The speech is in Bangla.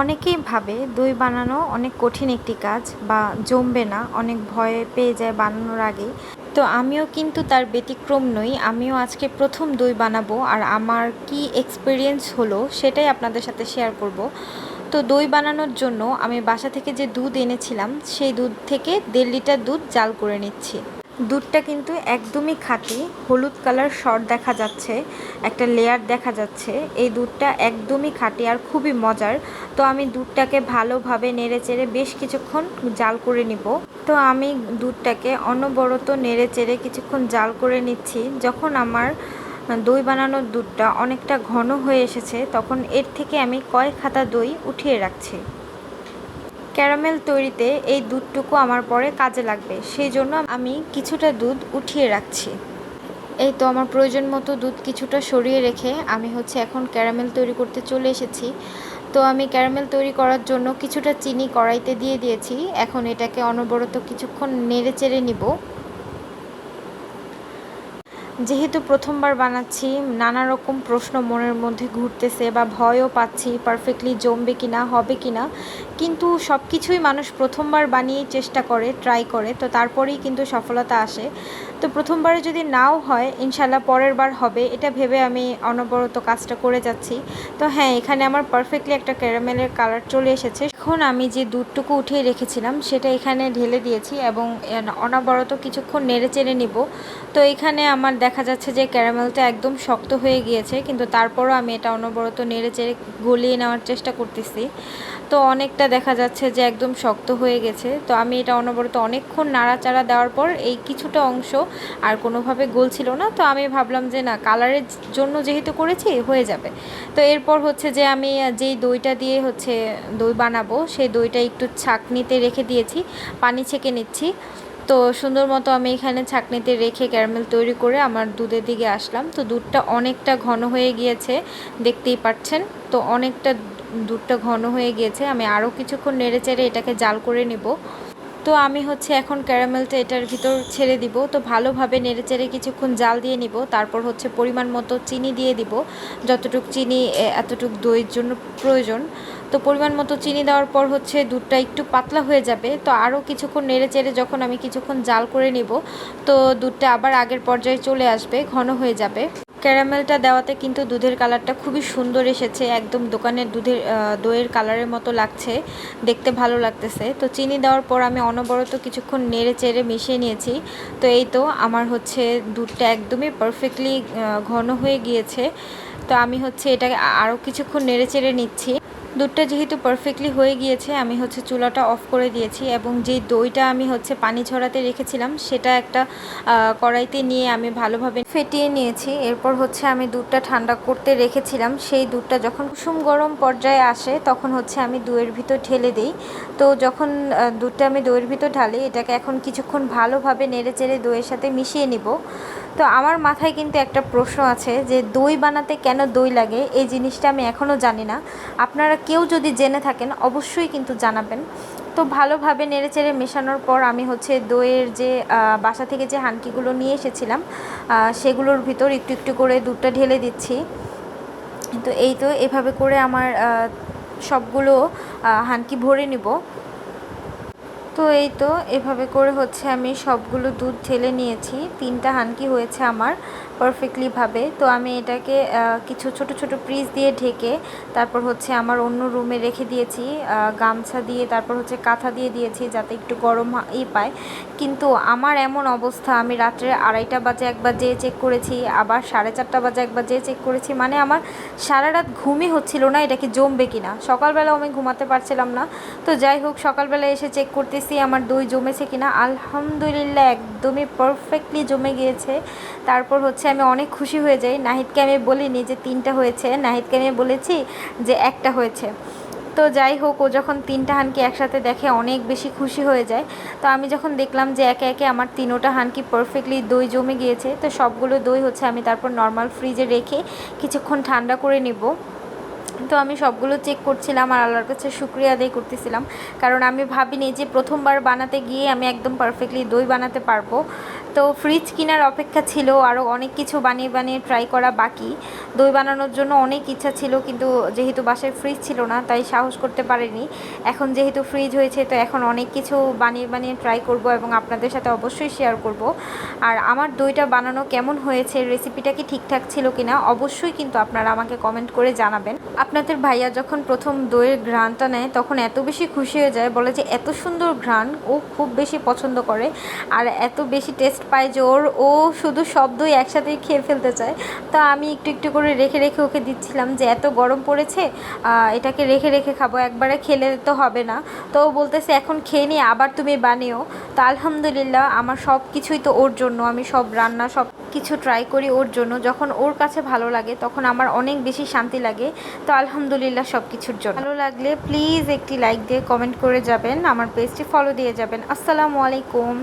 অনেকেই ভাবে দই বানানো অনেক কঠিন একটি কাজ বা জমবে না, অনেক ভয় পেয়ে যায় বানানোর আগেই। তো আমিও কিন্তু তার ব্যতিক্রম নই। আমিও আজকে প্রথম দই বানাবো, আর আমার কি এক্সপিরিয়েন্স হলো সেটাই আপনাদের সাথে শেয়ার করব। তো দই বানানোর জন্য আমি বাসা থেকে যে দুধ এনেছিলাম সেই দুধ থেকে 1.5 লিটার দুধ জাল করে নিচ্ছি। দুধটা কিন্তু একদমই খাঁটি, হলুদ কালার সর দেখা যাচ্ছে, একটা লেয়ার দেখা যাচ্ছে। এই দুধটা একদমই খাঁটি আর খুবই মজার। তো আমি দুধটাকে ভালোভাবে নেড়েচেড়ে বেশ কিছুক্ষণ জাল করে নিব। তো আমি দুধটাকে অনবরত নেড়েচেড়ে কিছুক্ষণ জাল করে নিচ্ছি। যখন আমার দই বানানোর দুধটা অনেকটা ঘন হয়ে এসেছে, তখন এর থেকে আমি কয়েক হাতা দই উঠিয়ে রাখছি। ক্যারামেল তৈরিতে এই দুধটুকু আমার পরে কাজে লাগবে, সেই জন্য আমি কিছুটা দুধ উঠিয়ে রাখছি। এই তো আমার প্রয়োজন মতো দুধ কিছুটা সরিয়ে রেখে আমি এখন ক্যারামেল তৈরি করতে চলে এসেছি। তো আমি ক্যারামেল তৈরি করার জন্য কিছুটা চিনি কড়াইতে দিয়ে দিয়েছি। এখন এটাকে অনবরত কিছুক্ষণ নেড়ে চেড়ে নিব। যেহেতু প্রথমবার বানাচ্ছি, নানা রকম প্রশ্ন মনের মধ্যে ঘুরতেছে বা ভয়ও পাচ্ছি পারফেক্টলি জমবে কিনা, হবে কিনা। কিন্তু সব কিছুই মানুষ প্রথমবার বানিয়েই চেষ্টা করে, ট্রাই করে, তো তারপরেই কিন্তু সফলতা আসে। তো প্রথমবারে যদি নাও হয়, ইনশাল্লাহ পরের বার হবে, এটা ভেবে আমি অনবরত কাজটা করে যাচ্ছি। তো হ্যাঁ, এখানে আমার পারফেক্টলি একটা ক্যারামেলের কালার চলে এসেছে। এখন আমি যে দুধটুকু উঠিয়ে রেখেছিলাম সেটা এখানে ঢেলে দিয়েছি এবং অনবরত কিছুক্ষণ নেড়ে চেড়ে নিব। তো এখানে আমার দেখা যাচ্ছে যে ক্যারামেলটা একদম শক্ত হয়ে গিয়েছে, কিন্তু তারপরও আমি এটা অনবরত নেড়ে চেড়ে গলিয়ে নেওয়ার চেষ্টা করতেছি। তো অনেকটা দেখা যাচ্ছে যে একদম শক্ত হয়ে গেছে। তো আমি এটা অনবরত অনেকক্ষণ নাড়াচাড়া দেওয়ার পর এই কিছুটা অংশ আর কোনোভাবে গলছিল না। তো আমি ভাবলাম যে না, কালারের জন্য যেহেতু করেছি হয়ে যাবে। তো এরপর যে আমি যেই দইটা দিয়ে দই বানাবো, সেই দইটা একটু ছাঁকনিতে রেখে দিয়েছি, পানি ছেঁকে নিচ্ছি। তো সুন্দর মতো আমি এখানে ছাঁকনিতে রেখে ক্যারামেল তৈরি করে আমার দুধের দিকে আসলাম। তো দুধটা অনেকটা ঘন হয়ে গিয়েছে, দেখতেই পাচ্ছেন। তো অনেকটা দুধটা ঘন হয়ে গিয়েছে, আমি আরও কিছুক্ষণ নেড়ে চেড়ে এটাকে জাল করে নিব। তো আমি এখন ক্যারামেলটা এটার ভিতর ছেড়ে দিব। তো ভালোভাবে নেড়েচেড়ে কিছুক্ষণ জাল দিয়ে নিব। তারপর পরিমাণ মতো চিনি দিয়ে দিব, যতটুক চিনি এতটুক দইয়ের জন্য প্রয়োজন। তো পরিমাণ মতো চিনি দেওয়ার পর দুধটা একটু পাতলা হয়ে যাবে। তো আরও কিছুক্ষণ নেড়েচেড়ে যখন আমি কিছুক্ষণ জাল করে নিব, তো দুধটা আবার আগের পর্যায়ে চলে আসবে, ঘন হয়ে যাবে। ক্যারামেলটা দেওয়াতে কিন্তু দুধের কালারটা খুবই সুন্দর এসেছে, একদম দোকানের দইয়ের কালারের মতো লাগছে, দেখতে ভালো লাগতেছে। তো চিনি দেওয়ার পর আমি অনবরত কিছুক্ষণ নেড়ে চেড়ে মিশিয়ে নিয়েছি। তো এই তো আমার দুধটা একদমই পারফেক্টলি ঘন হয়ে গিয়েছে। তো আমি এটাকে আরও কিছুক্ষণ নেড়ে চেড়ে নিচ্ছি। দুধটা যেহেতু পারফেক্টলি হয়ে গিয়েছে, আমি চুলাটা অফ করে দিয়েছি এবং যেই দইটা আমি পানি ঝরাতে রেখেছিলাম সেটা একটা কড়াইতে নিয়ে আমি ভালোভাবে ফেটিয়ে নিয়েছি। এরপর আমি দুধটা ঠান্ডা করতে রেখেছিলাম, সেই দুধটা যখন কুসুম গরম পর্যায়ে আসে তখন আমি দইয়ের ভিতর ঢেলে দিই। তো যখন দুধটা আমি দইয়ের ভিতর ঢালি, এটাকে এখন কিছুক্ষণ ভালোভাবে নেড়ে চেড়ে দইয়ের সাথে মিশিয়ে নিব। তো আমার মাথায় কিন্তু একটা প্রশ্ন আছে যে দই বানাতে কেন দই লাগে, এই জিনিসটা আমি এখনও জানি না। আপনারা কেউ যদি জেনে থাকেন অবশ্যই কিন্তু জানাবেন। তো ভালোভাবে নেড়েচেড়ে মেশানোর পর আমি দইয়ের যে বাসা থেকে যে হাঁড়িগুলো নিয়ে এসেছিলাম, সেগুলোর ভিতর একটু একটু করে দুধটা ঢেলে দিচ্ছি। তো এই তো এভাবে করে আমার সবগুলো হাঁড়ি ভরে নিব। তো এই তো এভাবে করে আমি সবগুলো দুধ ঢেলে নিয়েছি। 3টা হাঁড়ি হয়েছে আমার পারফেক্টলিভাবে। তো আমি এটাকে কিছু ছোট ছোট পিস দিয়ে ঢেকে তারপর আমার অন্য রুমে রেখে দিয়েছি, গামছা দিয়ে, তারপর কাঁথা দিয়ে দিয়েছি যাতে একটু গরম পায়। কিন্তু আমার এমন অবস্থা, আমি রাত্রে 2:30 বাজে একবার যেয়ে চেক করেছি, আবার 4:30 বাজে একবার যেয়ে চেক করেছি, মানে আমার সারা রাত ঘুমই হচ্ছিল না এটা কি জমবে কিনা। সকালবেলাও আমি ঘুমাতে পারছিলাম না। তো যাই হোক, সকালবেলা এসে চেক করতেছি আমার দই জমেছে কিনা। আলহামদুলিল্লাহ একদমই পারফেক্টলি জমে গিয়েছে। তারপর আমি অনেক খুশি হয়ে যাই। নাহিদকে আমি বলিনি যে 3টা হয়েছে, নাহিদকে আমি বলেছি যে 1টা হয়েছে। তো যাই হোক, ও যখন 3টা হাঁড়ি একসাথে দেখে অনেক বেশি খুশি হয়ে যায়। তো আমি যখন দেখলাম যে একে একে আমার 3টা হাঁড়ি পারফেক্টলি দই জমে গিয়েছে, তো সবগুলো দই আমি তারপর নর্মাল ফ্রিজে রেখে কিছুক্ষণ ঠান্ডা করে নেব। তো আমি সবগুলো চেক করছিলাম আর আল্লাহর কাছে শুকরিয়া আদায় করতেছিলাম, কারণ আমি ভাবিনি যে প্রথমবার বানাতে গিয়ে আমি একদম পারফেক্টলি দই বানাতে পারবো। তো ফ্রিজ কেনার অপেক্ষা ছিল, আরও অনেক কিছু বানিয়ে বানিয়ে ট্রাই করা বাকি। দই বানানোর জন্য অনেক ইচ্ছা ছিল, কিন্তু যেহেতু বাসায় ফ্রিজ ছিল না তাই সাহস করতে পারিনি। এখন যেহেতু ফ্রিজ হয়েছে তো এখন অনেক কিছু বানিয়ে বানিয়ে ট্রাই করব এবং আপনাদের সাথে অবশ্যই শেয়ার করব। আর আমার দইটা বানানো কেমন হয়েছে, রেসিপিটা কি ঠিকঠাক ছিল কিনা অবশ্যই কিন্তু আপনারা আমাকে কমেন্ট করে জানাবেন। আপনাদের ভাইয়া যখন প্রথম দইয়ের ঘ্রাণটা নেয় তখন এত বেশি খুশি হয়ে যায়, বলে যে এত সুন্দর ঘ্রাণ ও খুব বেশি পছন্দ করে আর এত বেশি টেস্ট পায় যে ও শুধু সব দই একসাথেই খেয়ে ফেলতে চায়। তো আমি একটু একটু করে রেখে রেখে ওকে দিচ্ছিলাম যে এত গরম পড়েছে, এটাকে রেখে রেখে খাবো, একবারে খেলে তো হবে না। তো ও বলতেছে এখন খেয়ে নিয়ে আবার তুমি বানিও। তো আলহামদুলিল্লাহ আমার সব কিছুই তো ওর জন্য, আমি সব রান্না সব কিছু ট্রাই করি ওর জন্য। যখন ওর কাছে ভালো লাগে তখন আমার অনেক বেশি শান্তি লাগে। তো আলহামদুলিল্লাহ সব কিছুর জন্য। ভালো লাগলে প্লিজ একটি লাইক দিয়ে কমেন্ট করে যাবেন, আমার পেজটি ফলো দিয়ে যাবেন। আসসালামু আলাইকুম।